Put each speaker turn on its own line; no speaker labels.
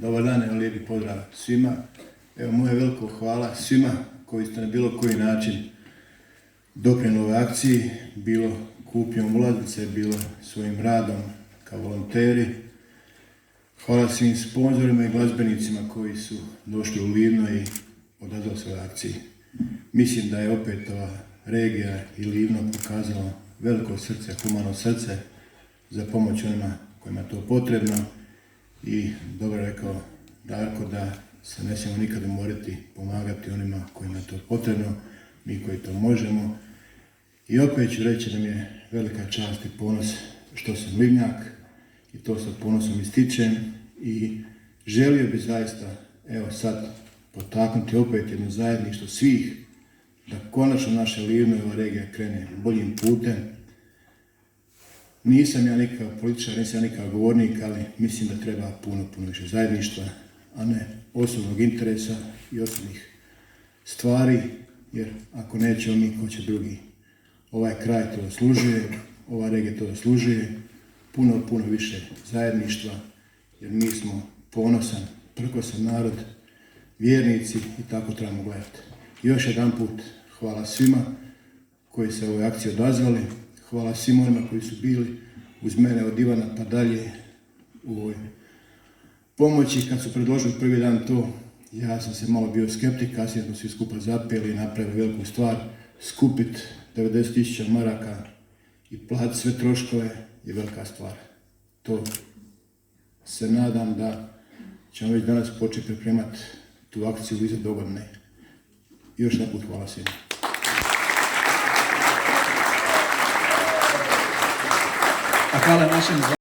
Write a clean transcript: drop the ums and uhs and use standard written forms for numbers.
Dobar dan, evo lijepi pozdrav svima. Evo moje veliko hvala svima koji ste na bilo koji način doprinijeli ovoj akciji, bilo kupnjom ulaznice, bilo svojim radom kao volonteri. Hvala svim sponzorima i glazbenicima koji su došli u Livno i odazvali se ovoj akciji. Mislim da je opet ova regija i Livno pokazalo veliko srce, humano srce za pomoć onima kojima je to potrebno. I dobro rekao Darko da se ne smijemo nikad umoriti pomagati onima kojima je to potrebno, mi koji to možemo. I opet ću reći da mi je velika čast i ponos što sam Livnjak i to sa ponosom ističem i želio bi zaista evo sad potaknuti opet jedno zajedništvo svih da konačno naša Livno i ova regija krene boljim putem. Nisam ja nikakav političar, nisam ja nikakav govornik, ali mislim da treba puno više zajedništva, a ne osobnog interesa i osobnih stvari, jer ako nećemo mi, ko će drugi? Ovaj kraj to zaslužuje, ova regija to zaslužuje, puno više zajedništva, jer mi smo ponosan, prkosan narod, vjernici i tako trebamo gledati. Još jedanput hvala svima koji se ovoj akciji odazvali, hvala svim onima koji su bili uz mene od Ivana pa dalje u ovoj pomoći. Kad su predložili prvi dan to, ja sam se malo bio skeptik, kasnije smo svi skupa zapeli i napravili veliku stvar. Skupiti 90.000 maraka i platiti sve troškove je velika stvar. To se nadam da ćemo već danas početi pripremati tu akciju iza dogodine. Još jedan put hvala svima.
A hvala našem